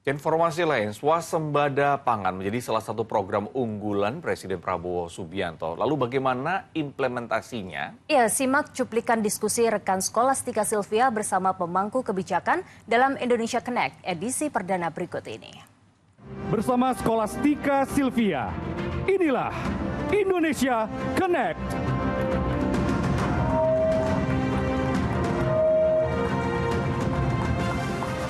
Informasi lain, swasembada pangan menjadi salah satu program unggulan Presiden Prabowo Subianto. Lalu bagaimana implementasinya? Ya, simak cuplikan diskusi rekan Skolastika Silvia bersama pemangku kebijakan dalam Indonesia Connect edisi perdana berikut ini. Bersama Skolastika Silvia, inilah Indonesia Connect.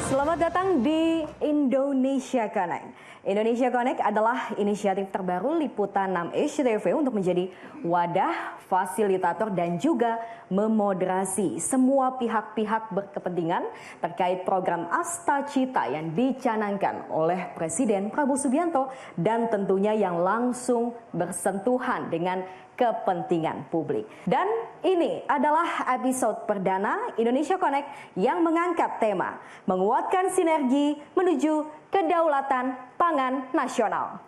Selamat datang di Indonesia Connect. Indonesia Connect adalah inisiatif terbaru Liputan 6 SCTV untuk menjadi wadah, fasilitator dan juga memoderasi semua pihak-pihak berkepentingan terkait program Asta Cita yang dicanangkan oleh Presiden Prabowo Subianto dan tentunya yang langsung bersentuhan dengan kepentingan publik. Dan ini adalah episode perdana Indonesia Connect yang mengangkat tema menguatkan sinergi menuju kedaulatan pangan nasional.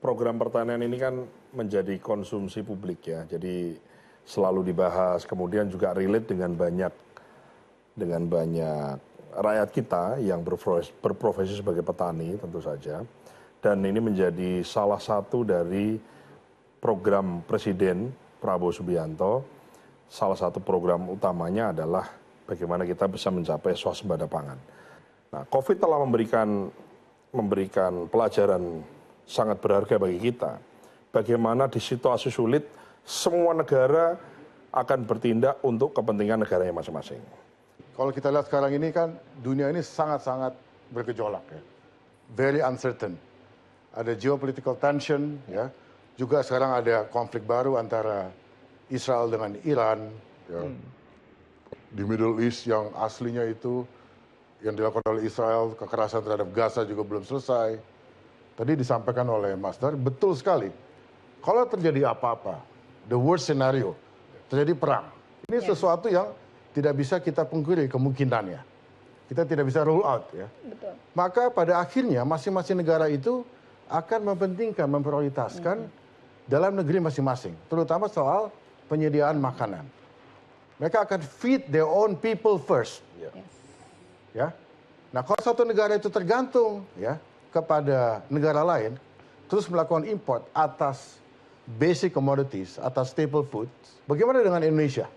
Program pertanian ini kan menjadi konsumsi publik ya, jadi selalu dibahas, kemudian juga relate dengan banyak rakyat kita yang berprofesi sebagai petani tentu saja. Dan ini menjadi salah satu dari program Presiden Prabowo Subianto. Salah satu program utamanya adalah bagaimana kita bisa mencapai swasembada pangan. Nah, COVID telah memberikan pelajaran sangat berharga bagi kita. Bagaimana di situasi sulit semua negara akan bertindak untuk kepentingan negaranya masing-masing. Kalau kita lihat sekarang ini kan dunia ini sangat-sangat bergejolak ya. Very uncertain. Ada geopolitical tension ya. Juga sekarang ada konflik baru antara Israel dengan Iran. Ya. Di Middle East yang aslinya itu yang dilakukan oleh Israel, kekerasan terhadap Gaza juga belum selesai. Tadi disampaikan oleh Mas Dar, betul sekali. Kalau terjadi apa-apa, the worst scenario, terjadi perang. Ini sesuatu yang tidak bisa kita pungkiri kemungkinannya. Kita tidak bisa rule out ya. Betul. Maka pada akhirnya masing-masing negara itu akan mempentingkan, memprioritaskan dalam negeri masing-masing, terutama soal penyediaan makanan. Mereka akan feed their own people first. Ya. Nah, kalau satu negara itu tergantung ya kepada negara lain, terus melakukan import atas basic commodities, atas staple foods, bagaimana dengan Indonesia?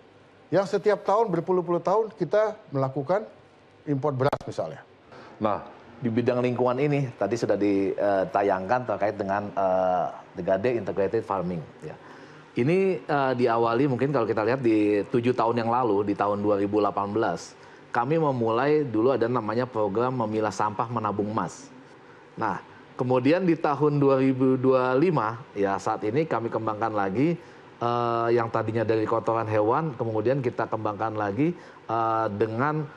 Yang setiap tahun berpuluh-puluh tahun kita melakukan import beras misalnya. Nah, di bidang lingkungan ini tadi sudah ditayangkan terkait dengan Degade Integrated Farming. Ya. Ini diawali mungkin kalau kita lihat di 7 tahun yang lalu, di tahun 2018, kami memulai dulu ada namanya program memilah sampah menabung emas. Nah, kemudian di tahun 2025, ya saat ini kami kembangkan lagi yang tadinya dari kotoran hewan, kemudian kita kembangkan lagi dengan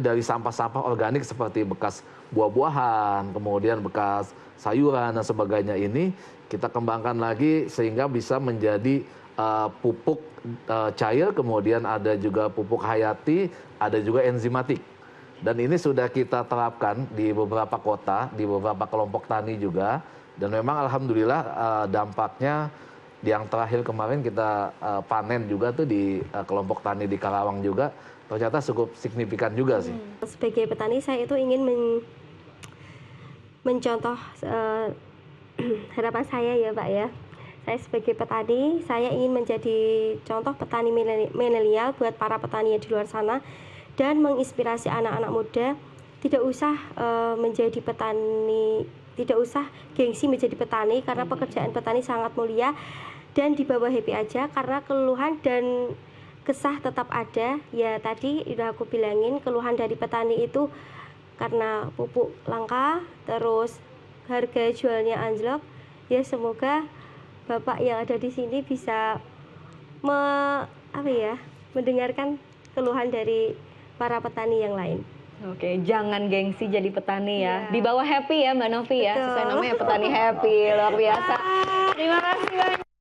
dari sampah-sampah organik seperti bekas buah-buahan, kemudian bekas sayuran dan sebagainya ini kita kembangkan lagi sehingga bisa menjadi pupuk cair, kemudian ada juga pupuk hayati, ada juga enzimatik. Dan ini sudah kita terapkan di beberapa kota, di beberapa kelompok tani juga. Dan memang alhamdulillah dampaknya yang terakhir kemarin kita panen juga tuh di kelompok tani di Karawang juga. Ternyata cukup signifikan juga sih. Sebagai petani saya itu ingin mencontoh harapan saya ya Pak ya. Saya sebagai petani, saya ingin menjadi contoh petani milenial buat para petani yang di luar sana dan menginspirasi anak-anak muda tidak usah menjadi petani, tidak usah gengsi menjadi petani karena pekerjaan petani sangat mulia dan dibawa happy aja karena keluhan dan kesah tetap ada. Ya tadi udah aku bilangin keluhan dari petani itu karena pupuk langka, terus harga jualnya anjlok. Ya semoga Bapak yang ada di sini bisa mendengarkan keluhan dari para petani yang lain. Oke, jangan gengsi jadi petani ya. Di bawah happy ya Mbak Novi ya. Sesuai namanya petani happy, luar biasa. Terima kasih banyak.